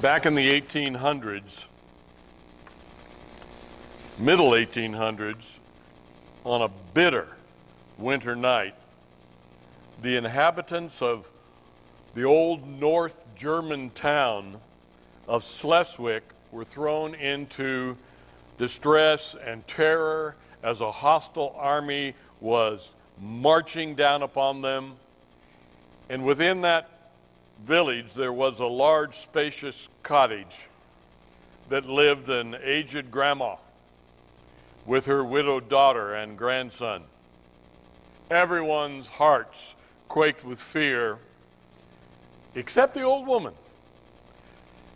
Back in the 1800s, middle 1800s, on a bitter winter night, the inhabitants of the old North German town of Schleswig were thrown into distress and terror as a hostile army was marching down upon them. And within that village there was a large spacious cottage that lived an aged grandma with her widowed daughter and grandson. Everyone's hearts quaked with fear, except the old woman.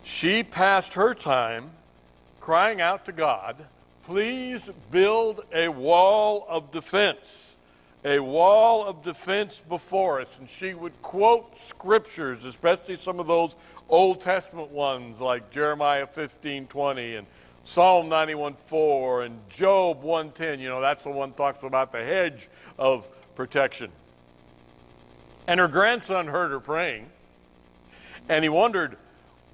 She passed her time crying out to God, please build a wall of defense before us. And she would quote scriptures, especially some of those Old Testament ones like Jeremiah 15:20 and Psalm 91:4 and Job 1:10. You know, that's the one that talks about the hedge of protection. And her grandson heard her praying, and he wondered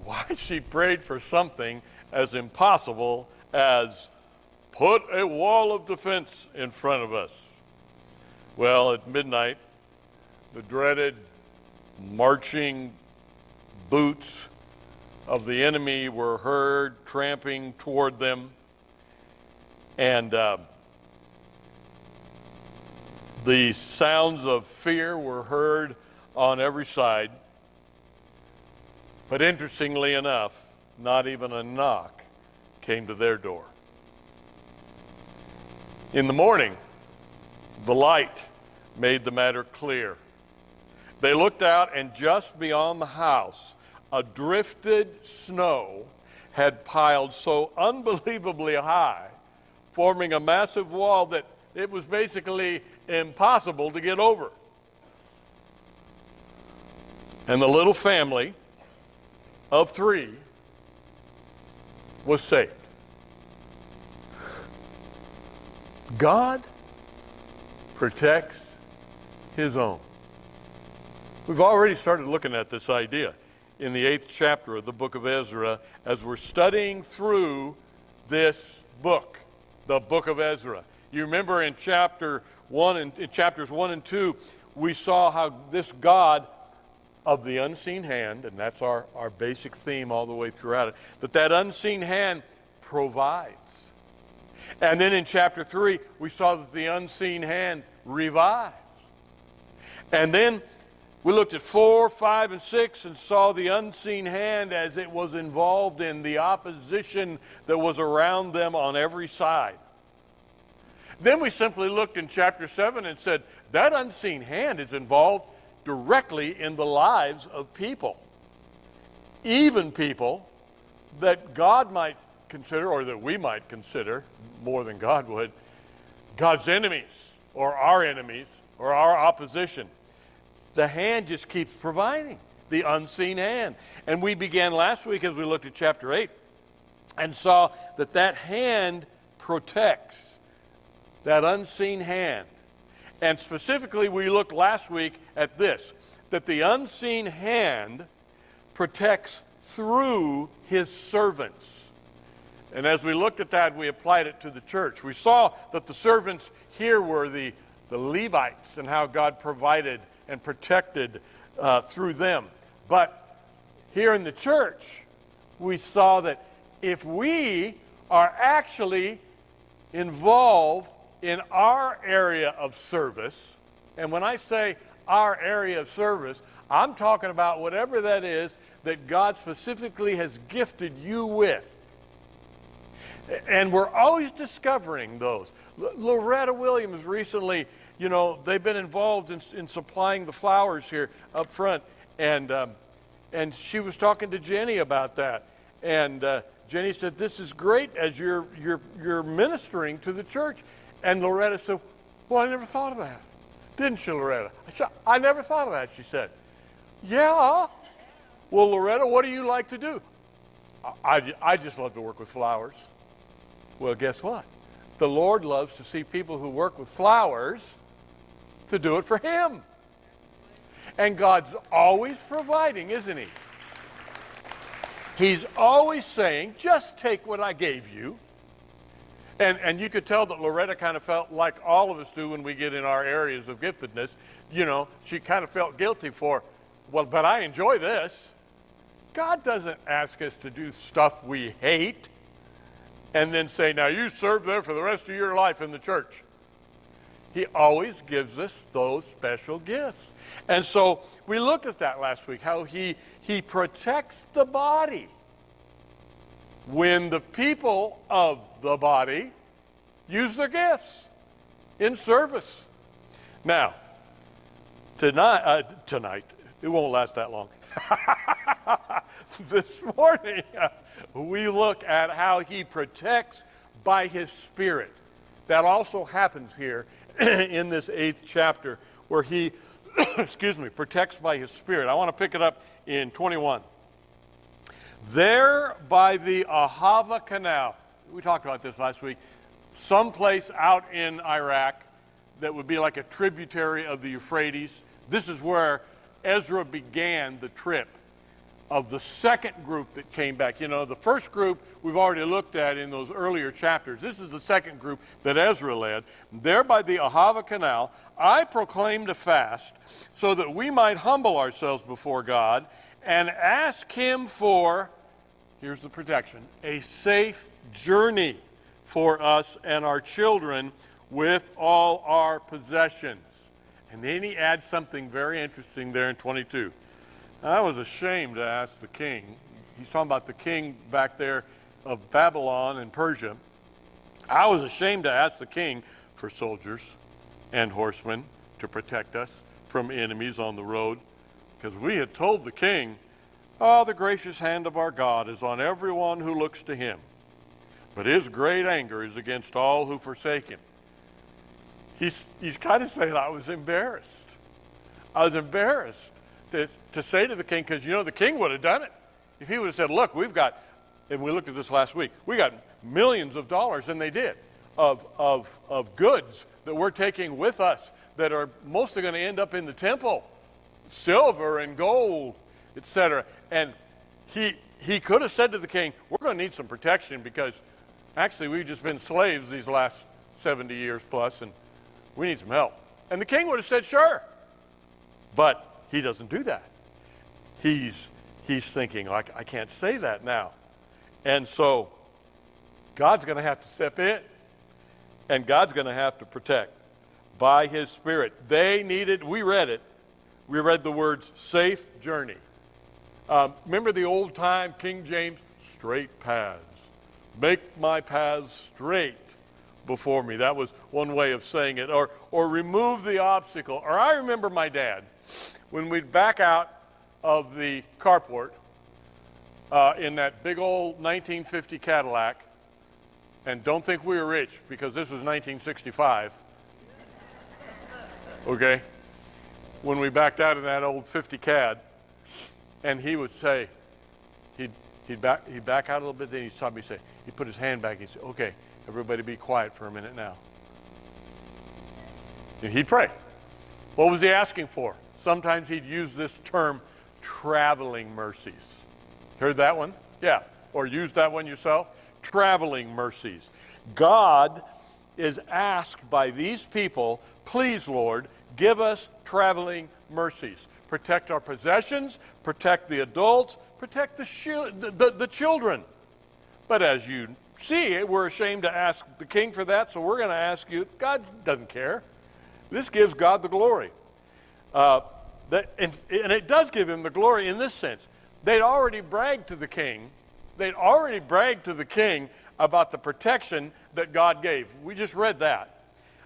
why she prayed for something as impossible as put a wall of defense in front of us. Well, at midnight, the dreaded marching boots of the enemy were heard tramping toward them, and the sounds of fear were heard on every side. But interestingly enough, not even a knock came to their door. In the morning, the light made the matter clear. They looked out, and just beyond the house, a drifted snow had piled so unbelievably high, forming a massive wall that it was basically impossible to get over. And the little family of 3 was saved. God protects his own. We've already started looking at this idea in the 8th chapter of the book of Ezra as we're studying through this book, the book of Ezra. You remember in chapters 1 and 2, we saw how this God of the unseen hand, and that's our basic theme all the way throughout it, that unseen hand provides. And then in chapter 3, we saw that the unseen hand revives. And then we looked at 4, 5, and 6 and saw the unseen hand as it was involved in the opposition that was around them on every side. Then we simply looked in chapter 7 and said that unseen hand is involved directly in the lives of people. Even people that God might consider, or that we might consider, more than God would, God's enemies, or our opposition. The hand just keeps providing, the unseen hand. And we began last week as we looked at chapter 8 and saw that hand protects, that unseen hand. And specifically, we looked last week at this, that the unseen hand protects through his servants. And as we looked at that, we applied it to the church. We saw that the servants here were the Levites and how God provided and protected through them. But here in the church, we saw that if we are actually involved in our area of service, and when I say our area of service, I'm talking about whatever that is that God specifically has gifted you with. And we're always discovering those. Loretta Williams recently, you know, they've been involved in supplying the flowers here up front, and she was talking to Jenny about that, and Jenny said, "This is great as you're ministering to the church." And Loretta said, "Well, I never thought of that." Didn't she, Loretta? I never thought of that, she said. "Yeah. Well, Loretta, what do you like to do?" I just love to work with flowers." Well, guess what? The Lord loves to see people who work with flowers to do it for him. And God's always providing, isn't he? He's always saying, just take what I gave you. And you could tell that Loretta kind of felt like all of us do when we get in our areas of giftedness. You know, she kind of felt guilty for, well, but I enjoy this. God doesn't ask us to do stuff we hate and then say, now you serve there for the rest of your life in the church. He always gives us those special gifts. And so we looked at that last week, how he protects the body when the people of the body use their gifts in service. Now, tonight, it won't last that long. This morning, we look at how he protects by his Spirit. That also happens here in this 8th chapter where he, protects by his Spirit. I want to pick it up in 21. There by the Ahava Canal, we talked about this last week, someplace out in Iraq that would be like a tributary of the Euphrates. This is where Ezra began the trip of the second group that came back. You know, the first group we've already looked at in those earlier chapters. This is the second group that Ezra led. There by the Ahava Canal, I proclaimed a fast so that we might humble ourselves before God and ask him for, here's the protection, a safe journey for us and our children with all our possessions. And then he adds something very interesting there in 22. I was ashamed to ask the king. He's talking about the king back there of Babylon and Persia. I was ashamed to ask the king for soldiers and horsemen to protect us from enemies on the road, because we had told the king, oh, the gracious hand of our God is on everyone who looks to him, but his great anger is against all who forsake him. He's kind of saying I was embarrassed. I was embarrassed to say to the king, because, you know, the king would have done it. If he would have said, look, we've got, and we looked at this last week, we got millions of dollars, and they did, of goods that we're taking with us that are mostly going to end up in the temple, silver and gold, etc. And he could have said to the king, we're going to need some protection because actually we've just been slaves these last 70 years plus, and we need some help. And the king would have said, sure. But he doesn't do that. He's thinking, I can't say that now. And so God's going to have to step in, and God's going to have to protect by his Spirit. They needed, we read it, we read the words safe journey. Remember the old time King James, straight paths. Make my paths straight before me. That was one way of saying it. Or remove the obstacle. Or I remember my dad, when we'd back out of the carport in that big old 1950 Cadillac, and don't think we were rich because this was 1965, okay? When we backed out of that old 50 Cad, and he would say, he'd back out a little bit, then he'd stop me, say, he'd put his hand back, he'd say, okay, everybody be quiet for a minute now. And he'd pray. What was he asking for? Sometimes he'd use this term, traveling mercies. Heard that one? Yeah. Or used that one yourself? Traveling mercies. God is asked by these people, please, Lord, give us traveling mercies. Protect our possessions, protect the adults, protect the children. But as you see, we're ashamed to ask the king for that, so we're going to ask you. God doesn't care. This gives God the glory. And it does give him the glory in this sense. They'd already bragged to the king. They'd already bragged to the king about the protection that God gave. We just read that.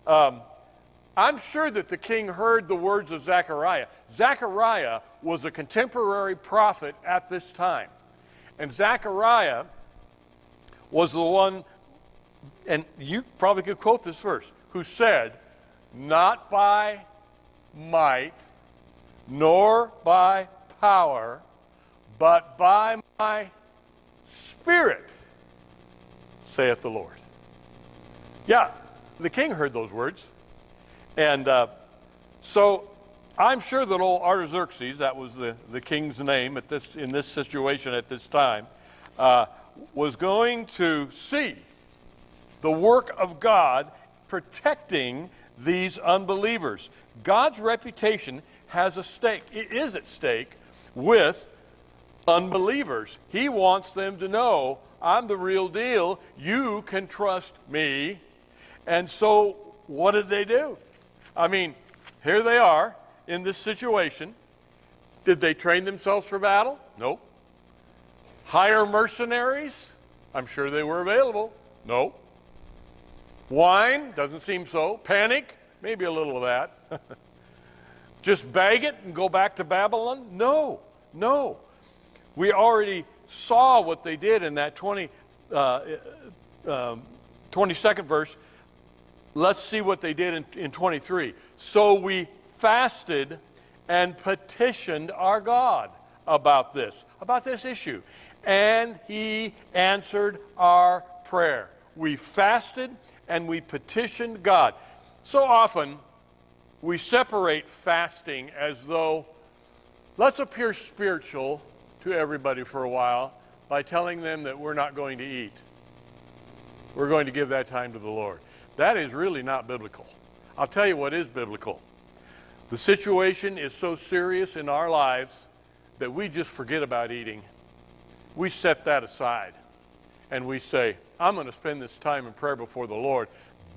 I'm sure that the king heard the words of Zechariah. Zechariah was a contemporary prophet at this time. And Zechariah was the one, and you probably could quote this verse, who said, not by might, nor by power, but by my Spirit, saith the Lord. Yeah, the king heard those words. And so I'm sure that old Artaxerxes, that was the king's name in this situation at this time, was going to see the work of God protecting these unbelievers. God's reputation has a stake. It is at stake with unbelievers. He wants them to know, I'm the real deal. You can trust me. And so what did they do? I mean, here they are in this situation. Did they train themselves for battle? Nope. Hire mercenaries? I'm sure they were available. Nope. Wine? Doesn't seem so. Panic? Maybe a little of that. Just bag it and go back to Babylon? No. No. We already saw what they did in that 22nd verse. Let's see what they did in 23. So we fasted and petitioned our God about this issue. And he answered our prayer. We fasted and we petitioned God. So often we separate fasting as though, let's appear spiritual to everybody for a while by telling them that we're not going to eat. We're going to give that time to the Lord. That is really not biblical. I'll tell you what is biblical. The situation is so serious in our lives that we just forget about eating. We set that aside and we say, I'm going to spend this time in prayer before the Lord.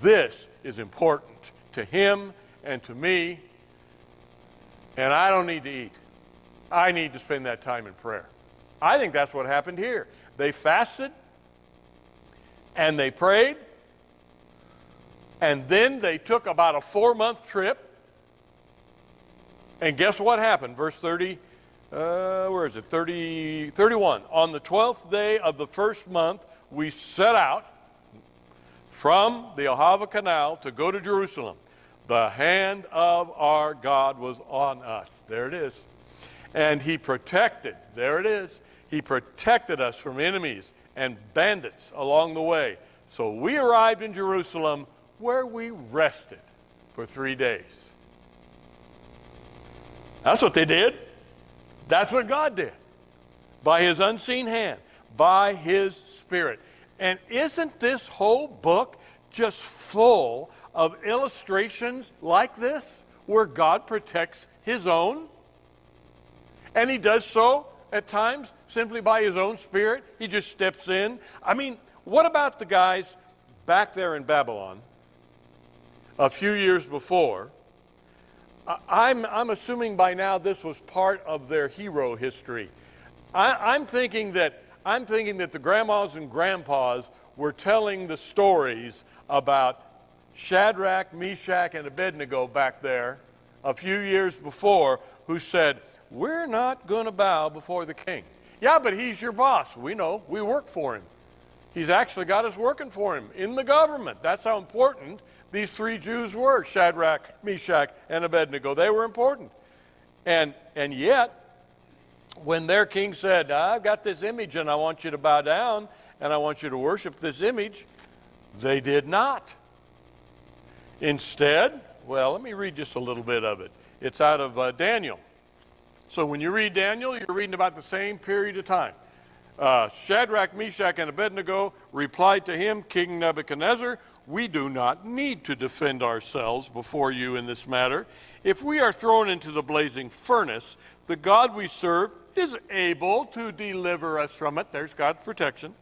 This is important to him and to me, and I don't need to eat. I need to spend that time in prayer. I think that's what happened here. They fasted and they prayed, and then they took about a 4-month trip. And guess what happened? Verse 30, 31. On the 12th day of the first month, we set out from the Ahava Canal to go to Jerusalem. The hand of our God was on us. There it is. And he protected, there it is, he protected us from enemies and bandits along the way. So we arrived in Jerusalem, where we rested for 3 days. That's what they did. That's what God did. By his unseen hand, by his Spirit. And isn't this whole book just full of illustrations like this, where God protects his own? And he does so at times simply by his own Spirit. He just steps in. I mean, what about the guys back there in Babylon a few years before? I'm assuming by now this was part of their hero history. I'm thinking that the grandmas and grandpas were telling the stories about Shadrach, Meshach, and Abednego back there a few years before, who said, we're not going to bow before the king. Yeah, but he's your boss. We know. We work for him. He's actually got us working for him in the government. That's how important these 3 Jews were, Shadrach, Meshach, and Abednego. They were important. And yet, when their king said, I've got this image and I want you to bow down and I want you to worship this image, they did not. Instead, well, let me read just a little bit of it. It's out of Daniel. So when you read Daniel, you're reading about the same period of time. Shadrach, Meshach, and Abednego replied to him, King Nebuchadnezzar, we do not need to defend ourselves before you in this matter. If we are thrown into the blazing furnace, the God we serve is able to deliver us from it. There's God's protection.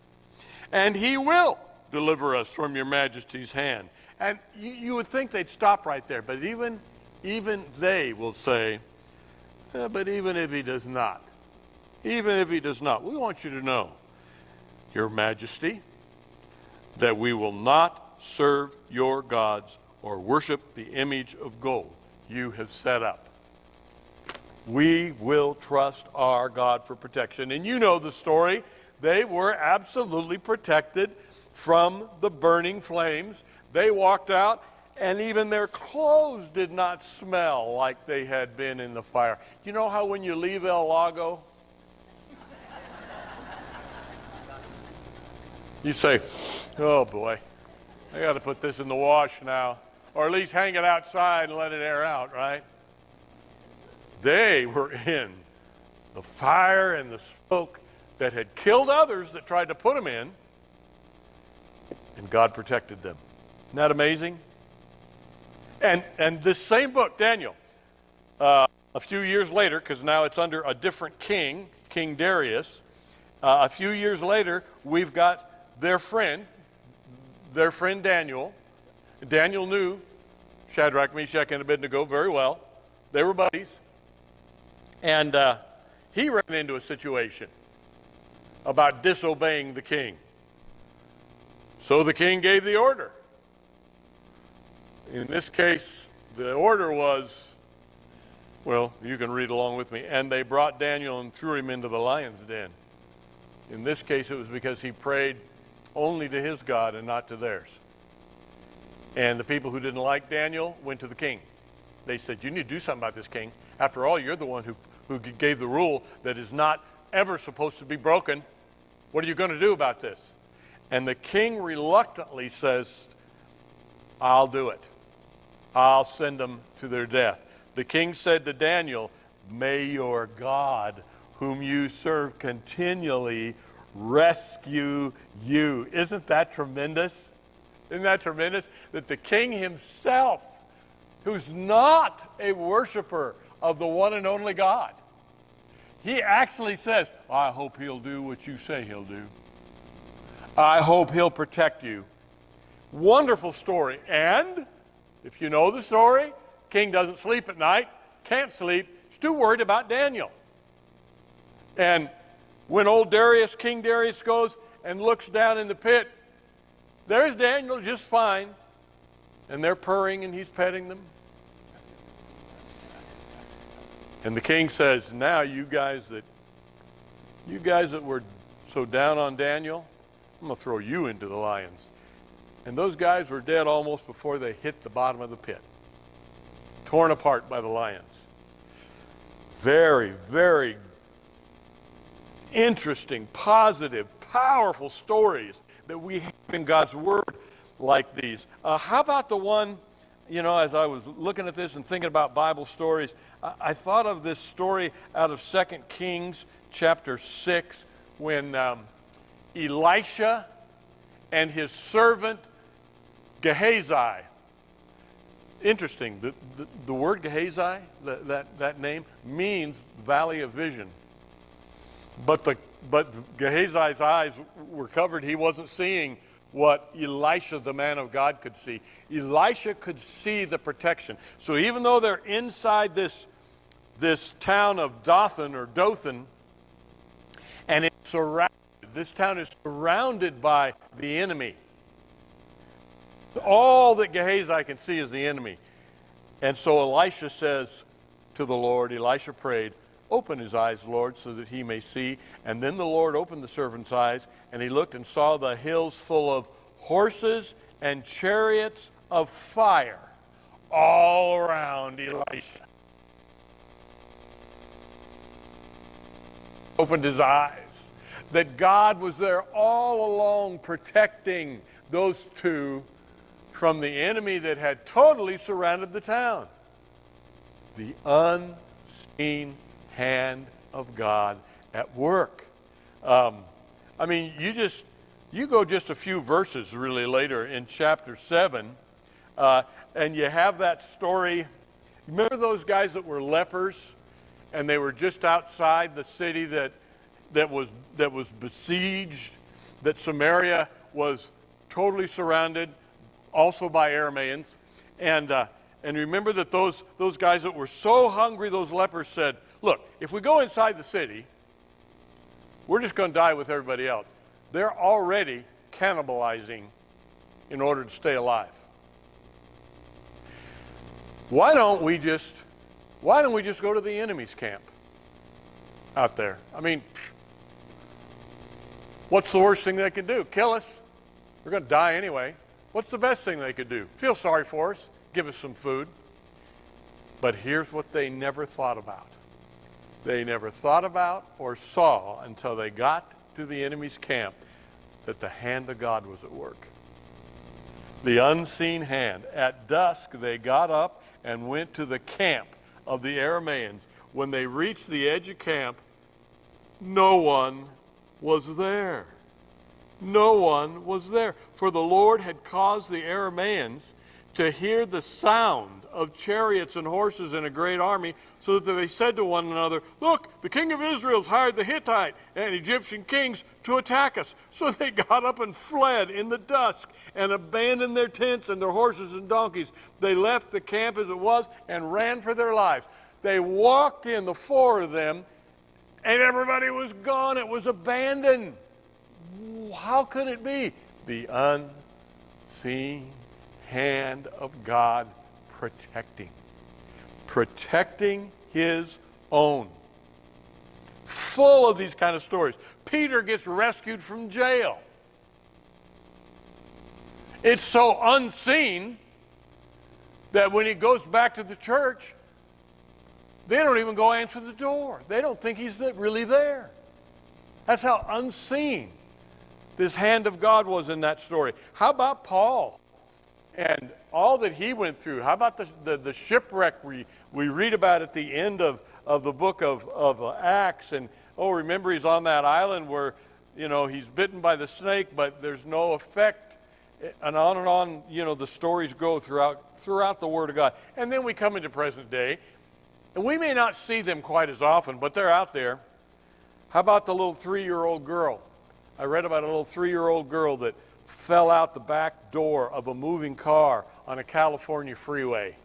And he will deliver us from your majesty's hand. And you would think they'd stop right there, but even they will say, but even if he does not, we want you to know, your majesty, that we will not serve your gods or worship the image of gold you have set up. We will trust our God for protection. And you know the story. They were absolutely protected from the burning flames. They walked out, and even their clothes did not smell like they had been in the fire. You know how when you leave El Lago, you say, oh boy, I got to put this in the wash now, or at least hang it outside and let it air out, right? They were in the fire and the smoke. that had killed others that tried to put them in, and God protected them. Isn't that amazing? And this same book, Daniel, a few years later, because now it's under a different king, King Darius, a few years later, we've got their friend Daniel. Daniel knew Shadrach, Meshach, and Abednego very well. They were buddies. And he ran into a situation about disobeying the king. So the king gave the order. In this case, the order was, well, you can read along with me, and they brought Daniel and threw him into the lion's den. In this case, it was because he prayed only to his God and not to theirs. And the people who didn't like Daniel went to the king. They said, you need to do something about this, king. After all, you're the one who gave the rule that is not ever supposed to be broken. What are you going to do about this? And the king reluctantly says, I'll do it. I'll send them to their death. The king said to Daniel, may your God, whom you serve continually, rescue you. Isn't that tremendous? Isn't that tremendous? That the king himself, who's not a worshiper of the one and only God, he actually says, I hope he'll do what you say he'll do. I hope he'll protect you. Wonderful story. And if you know the story, king doesn't sleep at night, can't sleep, he's too worried about Daniel. And when old Darius, King Darius, goes and looks down in the pit, there's Daniel just fine. And they're purring and he's petting them. And the king says, now you guys that were so down on Daniel, I'm going to throw you into the lions. And those guys were dead almost before they hit the bottom of the pit, torn apart by the lions. Very, very interesting, positive, powerful stories that we have in God's Word like these. How about the one, as I was looking at this and thinking about Bible stories, I thought of this story out of 2 Kings chapter 6 when Elisha and his servant Gehazi. Interesting, the word Gehazi, that name, means Valley of Vision. But Gehazi's eyes were covered. He wasn't seeing what Elisha, the man of God, could see. Elisha could see the protection. So even though they're inside this town of Dothan, and it's surrounded, this town is surrounded by the enemy. All that Gehazi can see is the enemy. And so Elisha says to the Lord, Elisha prayed, open his eyes, Lord, so that he may see. And then the Lord opened the servant's eyes, and he looked and saw the hills full of horses and chariots of fire all around Elisha. Opened his eyes. That God was there all along protecting those two from the enemy that had totally surrounded the town. The unseen hand of God at work. You go just a few verses really later in chapter 7, and you have that story. Remember those guys that were lepers, and they were just outside the city that was besieged, that Samaria was totally surrounded, also by Aramaeans, and remember that those guys that were so hungry, those lepers said, look, if we go inside the city, we're just going to die with everybody else. They're already cannibalizing in order to stay alive. Why don't we just go to the enemy's camp out there? What's the worst thing they can do? Kill us. We're going to die anyway. What's the best thing they could do? Feel sorry for us. Give us some food. But here's what they never thought about. They never thought about or saw until they got to the enemy's camp that the hand of God was at work. The unseen hand. At dusk, they got up and went to the camp of the Aramaeans. When they reached the edge of camp, no one was there. No one was there. For the Lord had caused the Arameans to hear the sound of chariots and horses and a great army, so that they said to one another, "Look, the king of Israel's hired the Hittite and Egyptian kings to attack us." So they got up and fled in the dusk and abandoned their tents and their horses and donkeys. They left the camp as it was and ran for their lives. They walked in, the four of them, and everybody was gone. It was abandoned. How could it be? The unseen hand of God protecting his own. Full of these kind of stories. Peter gets rescued from jail. It's so unseen that when he goes back to the church, they don't even go answer the door. They don't think he's really there. That's how unseen this hand of God was in that story. How about Paul and all that he went through? How about the shipwreck we read about at the end of the book of Acts? And remember, he's on that island where, he's bitten by the snake, but there's no effect. And on, the stories go throughout the Word of God. And then we come into present day, and we may not see them quite as often, but they're out there. How about the little 3-year-old girl? I read about a little 3-year-old girl that fell out the back door of a moving car on a California freeway.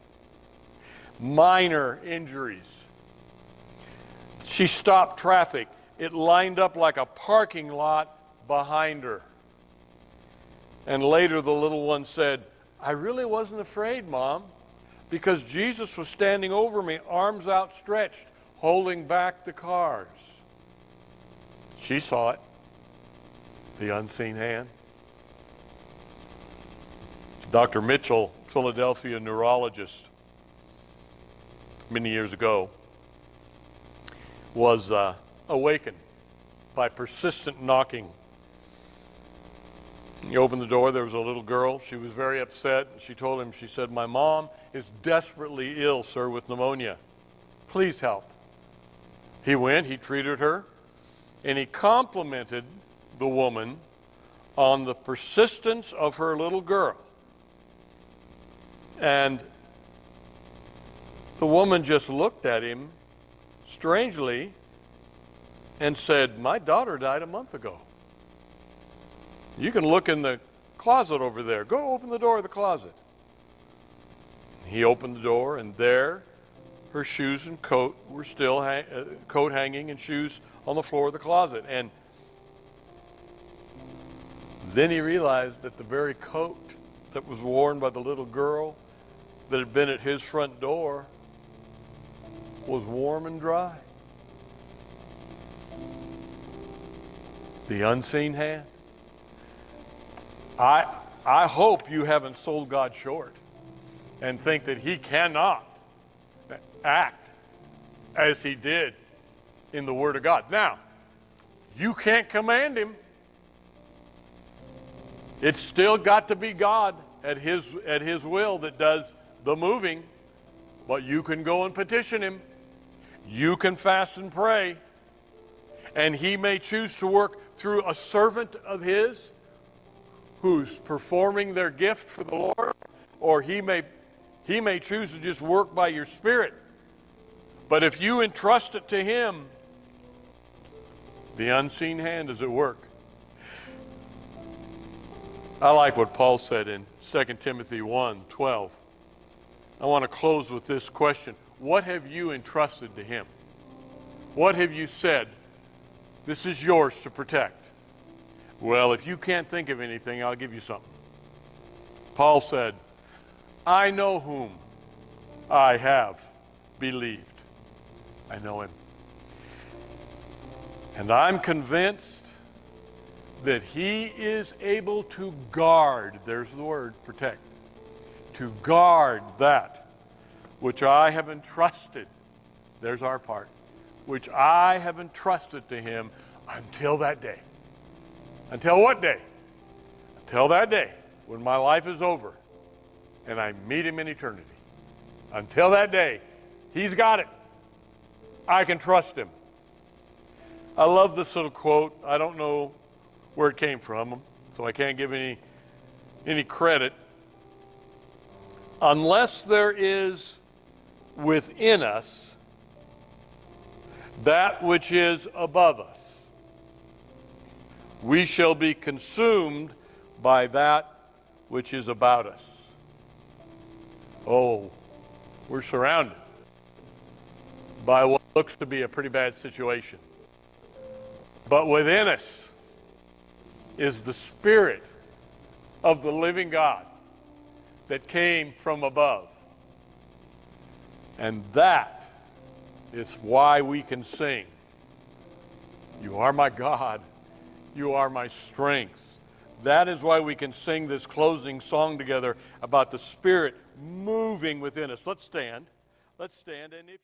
Minor injuries. She stopped traffic. It lined up like a parking lot behind her. And later the little one said, "I really wasn't afraid, Mom, because Jesus was standing over me, arms outstretched, holding back the cars." She saw it. The unseen hand. Dr. Mitchell, Philadelphia neurologist, many years ago, was awakened by persistent knocking. He opened the door. There was a little girl. She was very upset. She told him, she said, "My mom is desperately ill, sir, with pneumonia. Please help." He went, he treated her, and he complimented the woman on the persistence of her little girl. And the woman just looked at him strangely and said, "My daughter died a month ago. You can look in the closet over there. Go open the door of the closet." He opened the door, and there her shoes and coat were still coat hanging and shoes on the floor of the closet. And then he realized that the very coat that was worn by the little girl that had been at his front door was warm and dry. The unseen hand. I hope you haven't sold God short and think that he cannot act as he did in the Word of God. Now, you can't command him. It's still got to be God at his will that does the moving, but you can go and petition him. You can fast and pray, and he may choose to work through a servant of his who's performing their gift for the Lord, or he may choose to just work by your Spirit. But if you entrust it to him, the unseen hand is at work. I like what Paul said in 2 Timothy 1:12. I want to close with this question. What have you entrusted to him? What have you said, this is yours to protect? Well, if you can't think of anything, I'll give you something. Paul said, "I know whom I have believed." I know him. And I'm convinced that he is able to guard, there's the word, protect, to guard that which I have entrusted, there's our part, which I have entrusted to him until that day. Until what day? Until that day when my life is over and I meet him in eternity. Until that day, he's got it. I can trust him. I love this little quote. I don't know where it came from, so I can't give any credit. Unless there is within us that which is above us, we shall be consumed by that which is about us. Oh, we're surrounded by what looks to be a pretty bad situation. But within us is the Spirit of the living God that came from above. And that is why we can sing, "You are my God, you are my strength." That is why we can sing this closing song together about the Spirit moving within us. Let's stand. And if